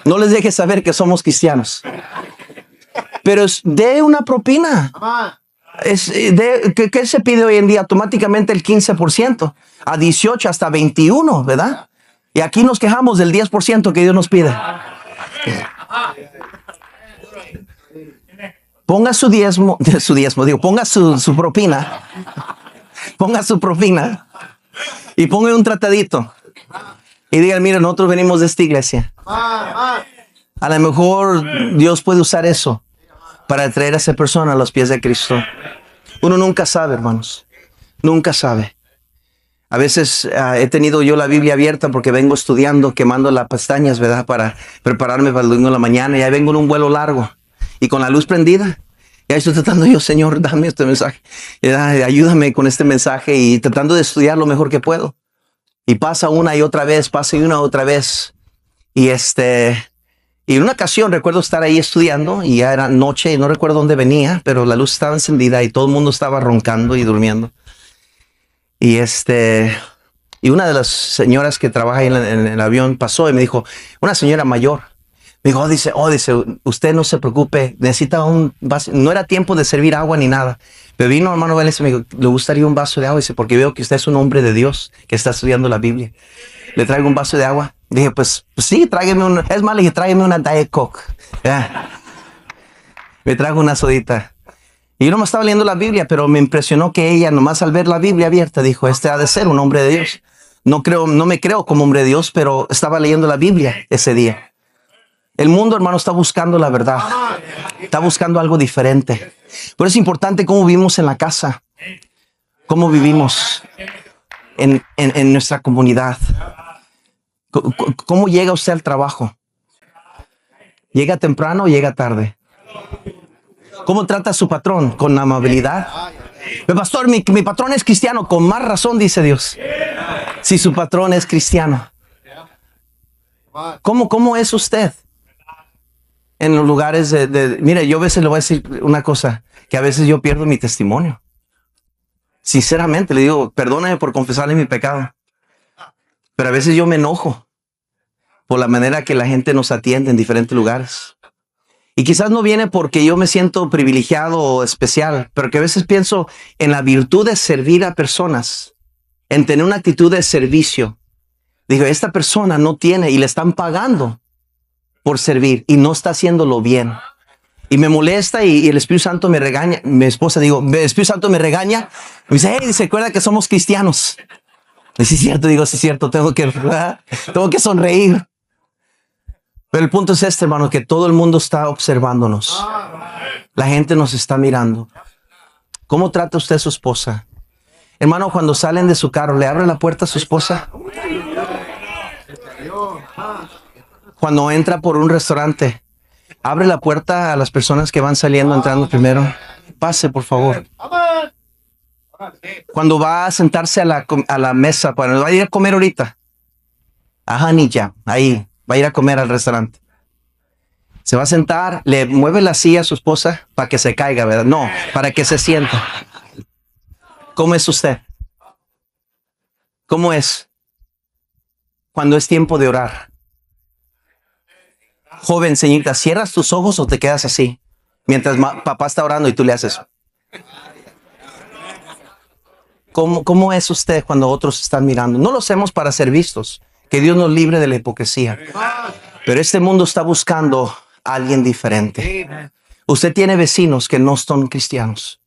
No les deje saber que somos cristianos. Pero dé una propina. ¿Qué se pide hoy en día? Automáticamente el 15%, a 18, hasta 21, ¿verdad? Y aquí nos quejamos del 10% que Dios nos pide. Ponga su diezmo, ponga su propina. Ponga su propina. Y pongan un tratadito. Y digan, mira, nosotros venimos de esta iglesia. A lo mejor Dios puede usar eso para traer a esa persona a los pies de Cristo. Uno nunca sabe, hermanos. Nunca sabe. A veces he tenido yo la Biblia abierta porque vengo estudiando, quemando las pestañas, ¿verdad? Para prepararme para el domingo de la mañana. Y ahí vengo en un vuelo largo. Y con la luz prendida. Y ahí estoy tratando yo, Señor, dame este mensaje. Ayúdame con este mensaje. Y tratando de estudiar lo mejor que puedo. Y pasa una y otra vez, pasa y una y otra vez. Y en una ocasión recuerdo estar ahí estudiando. Y ya era noche y no recuerdo dónde venía. Pero la luz estaba encendida y todo el mundo estaba roncando y durmiendo. Y una de las señoras que trabaja ahí en el avión pasó y me dijo, una señora mayor, me dijo, dice, usted no se preocupe, necesita un vaso. No era tiempo de servir agua ni nada. Pero vino hermano Vélez y me dijo, ¿le gustaría un vaso de agua? Dice, porque veo que usted es un hombre de Dios que está estudiando la Biblia. ¿Le traigo un vaso de agua? Dije, pues sí, tráigame es más, le dije, tráigame una Diet Coke. Me trajo una sodita. Y yo no me estaba leyendo la Biblia, pero me impresionó que ella, nomás al ver la Biblia abierta, dijo, este ha de ser un hombre de Dios. No me creo como hombre de Dios, pero estaba leyendo la Biblia ese día. El mundo, hermano, está buscando la verdad. Está buscando algo diferente. Pero es importante cómo vivimos en la casa. Cómo vivimos en nuestra comunidad. ¿Cómo llega usted al trabajo? ¿Llega temprano o llega tarde? ¿Cómo trata a su patrón? ¿Con amabilidad? Pero pastor, mi patrón es cristiano. Con más razón, dice Dios. Si su patrón es cristiano. ¿Cómo es usted? En los lugares mire, yo a veces le voy a decir una cosa. Que a veces yo pierdo mi testimonio. Sinceramente, le digo, perdóname por confesarle mi pecado. Pero a veces yo me enojo. Por la manera que la gente nos atiende en diferentes lugares. Y quizás no viene porque yo me siento privilegiado o especial, pero que a veces pienso en la virtud de servir a personas, en tener una actitud de servicio. Digo, esta persona no tiene y le están pagando por servir y no está haciéndolo bien. Y me molesta y el Espíritu Santo me regaña. Mi esposa, digo, el Espíritu Santo me regaña. Me dice, hey, se acuerda que somos cristianos. Y sí es cierto, digo, sí es cierto, tengo que sonreír. Pero el punto es este, hermano, que todo el mundo está observándonos. La gente nos está mirando. ¿Cómo trata usted a su esposa? Hermano, cuando salen de su carro, ¿le abre la puerta a su esposa? Cuando entra por un restaurante, ¿abre la puerta a las personas que van saliendo, entrando primero? Pase, por favor. Cuando va a sentarse a la mesa, cuando va a ir a comer ahorita. Ajá, niña, ahí. Va a ir a comer al restaurante. Se va a sentar, le mueve la silla a su esposa para que se caiga, ¿verdad? No, para que se sienta. ¿Cómo es usted? ¿Cómo es cuando es tiempo de orar? Joven, señorita, ¿cierras tus ojos o te quedas así? Mientras papá está orando y tú le haces. ¿Cómo es usted cuando otros están mirando? No lo hacemos para ser vistos. Que Dios nos libre de la hipocresía. Pero este mundo está buscando a alguien diferente. Usted tiene vecinos que no son cristianos.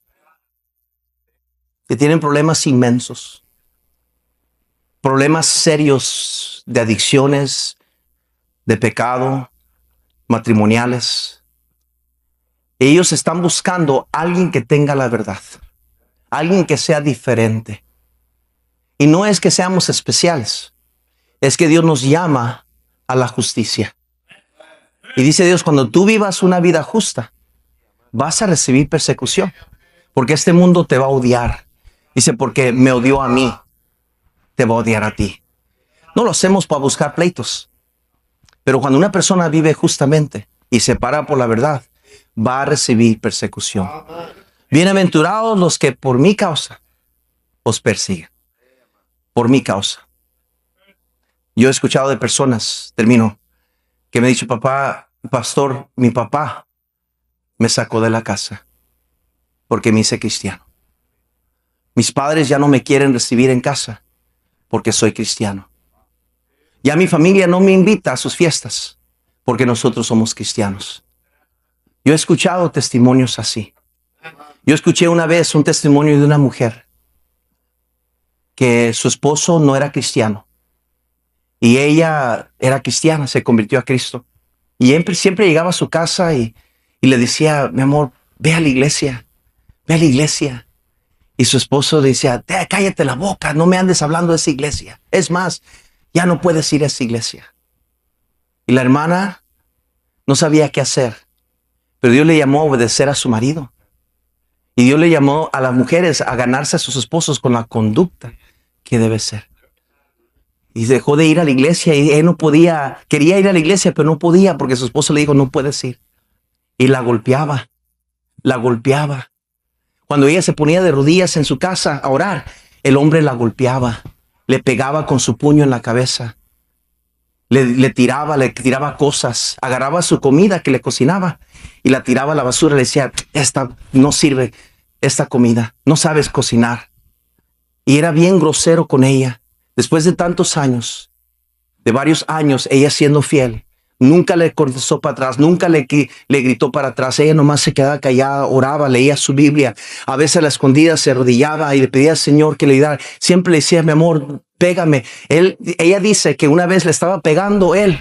Que tienen problemas inmensos. Problemas serios de adicciones, de pecado, matrimoniales. Ellos están buscando a alguien que tenga la verdad. Alguien que sea diferente. Y no es que seamos especiales. Es que Dios nos llama a la justicia. Y dice Dios, cuando tú vivas una vida justa, vas a recibir persecución. Porque este mundo te va a odiar. Dice, porque me odió a mí, te va a odiar a ti. No lo hacemos para buscar pleitos. Pero cuando una persona vive justamente y se para por la verdad, va a recibir persecución. Bienaventurados los que por mi causa os persiguen. Por mi causa. Yo he escuchado de personas, termino, que me han dicho, papá, pastor, mi papá me sacó de la casa porque me hice cristiano. Mis padres ya no me quieren recibir en casa porque soy cristiano. Ya mi familia no me invita a sus fiestas porque nosotros somos cristianos. Yo he escuchado testimonios así. Yo escuché una vez un testimonio de una mujer que su esposo no era cristiano. Y ella era cristiana, se convirtió a Cristo. Y siempre llegaba a su casa y le decía, mi amor, ve a la iglesia, ve a la iglesia. Y su esposo le decía, cállate la boca, no me andes hablando de esa iglesia. Es más, ya no puedes ir a esa iglesia. Y la hermana no sabía qué hacer, pero Dios le llamó a obedecer a su marido. Y Dios le llamó a las mujeres a ganarse a sus esposos con la conducta que debe ser. Y dejó de ir a la iglesia y él no podía, quería ir a la iglesia, pero no podía porque su esposo le dijo, no puedes ir. Y la golpeaba, la golpeaba. Cuando ella se ponía de rodillas en su casa a orar, el hombre la golpeaba, le pegaba con su puño en la cabeza, le tiraba cosas, agarraba su comida que le cocinaba y la tiraba a la basura. Le decía, esta no sirve, esta comida, no sabes cocinar. Y era bien grosero con ella. Después de tantos años, de varios años, ella siendo fiel, nunca le contestó para atrás, nunca le gritó para atrás. Ella nomás se quedaba callada, oraba, leía su Biblia. A veces a la escondida se arrodillaba y le pedía al Señor que le ayudara. Siempre le decía, mi amor, pégame. Ella dice que una vez le estaba pegando él.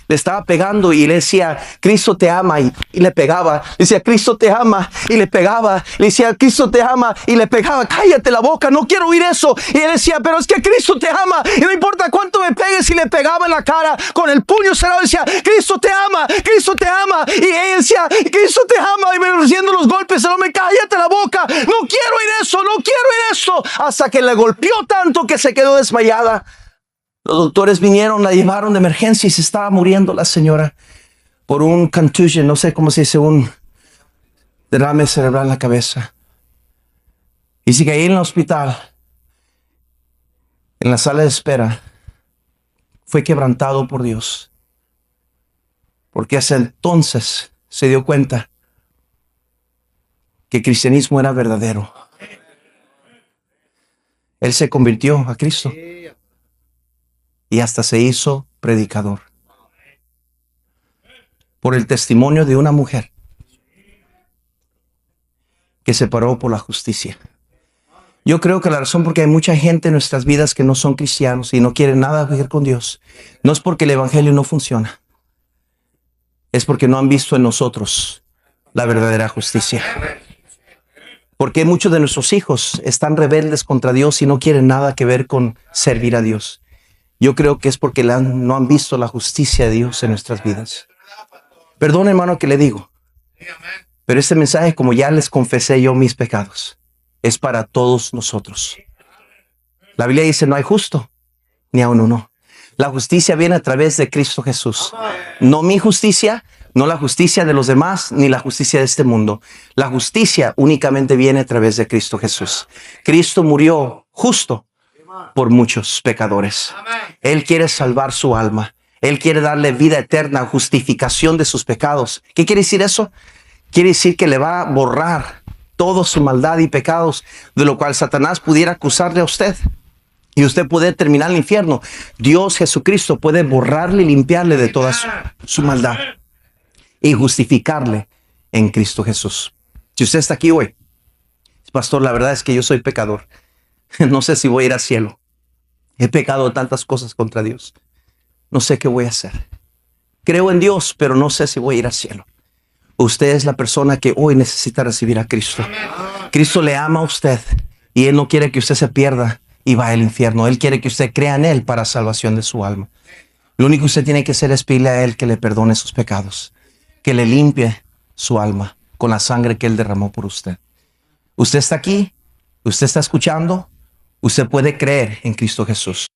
Le estaba pegando y le decía, Cristo te ama, y le pegaba. Le decía, Cristo te ama, y le pegaba. Le decía, Cristo te ama, y le pegaba. Cállate la boca, no quiero oír eso. Y él decía, pero es que Cristo te ama, y no importa cuánto me pegues. Y le pegaba en la cara con el puño cerrado. Decía, Cristo te ama, Cristo te ama. Y ella decía, Cristo te ama, y me recibiendo los golpes. El hombre, cállate la boca, no quiero oír eso, no quiero oír eso. Hasta que le golpeó tanto que se quedó desmayada. Los doctores vinieron, la llevaron de emergencia y se estaba muriendo la señora por un contusion, no sé cómo se dice, un derrame cerebral en la cabeza. Y sigue ahí en el hospital, en la sala de espera, fue quebrantado por Dios. Porque hasta entonces se dio cuenta que el cristianismo era verdadero. Él se convirtió a Cristo. Y hasta se hizo predicador. Por el testimonio de una mujer que se paró por la justicia. Yo creo que la razón por qué hay mucha gente en nuestras vidas que no son cristianos y no quieren nada que ver con Dios, no es porque el evangelio no funciona. Es porque no han visto en nosotros la verdadera justicia. Porque muchos de nuestros hijos están rebeldes contra Dios y no quieren nada que ver con servir a Dios. Yo creo que es porque no han visto la justicia de Dios en nuestras vidas. Perdón, hermano, que le digo, pero este mensaje, como ya les confesé yo mis pecados, es para todos nosotros. La Biblia dice, no hay justo, ni aun uno. La justicia viene a través de Cristo Jesús. No mi justicia, no la justicia de los demás, ni la justicia de este mundo. La justicia únicamente viene a través de Cristo Jesús. Cristo murió justo por muchos pecadores. Él quiere salvar su alma. Él quiere darle vida eterna, justificación de sus pecados. ¿Qué quiere decir eso? Quiere decir que le va a borrar toda su maldad y pecados, de lo cual Satanás pudiera acusarle a usted. Y usted puede terminar el infierno. Dios Jesucristo puede borrarle y limpiarle de toda su maldad y justificarle en Cristo Jesús. Si usted está aquí hoy, pastor, la verdad es que yo soy pecador. No sé si voy a ir al cielo. He pecado tantas cosas contra Dios. No sé qué voy a hacer. Creo en Dios, pero no sé si voy a ir al cielo. Usted es la persona que hoy necesita recibir a Cristo. Cristo le ama a usted y Él no quiere que usted se pierda y vaya al infierno. Él quiere que usted crea en Él para salvación de su alma. Lo único que usted tiene que hacer es pedirle a Él que le perdone sus pecados, que le limpie su alma con la sangre que Él derramó por usted. Usted está aquí, usted está escuchando, usted puede creer en Cristo Jesús.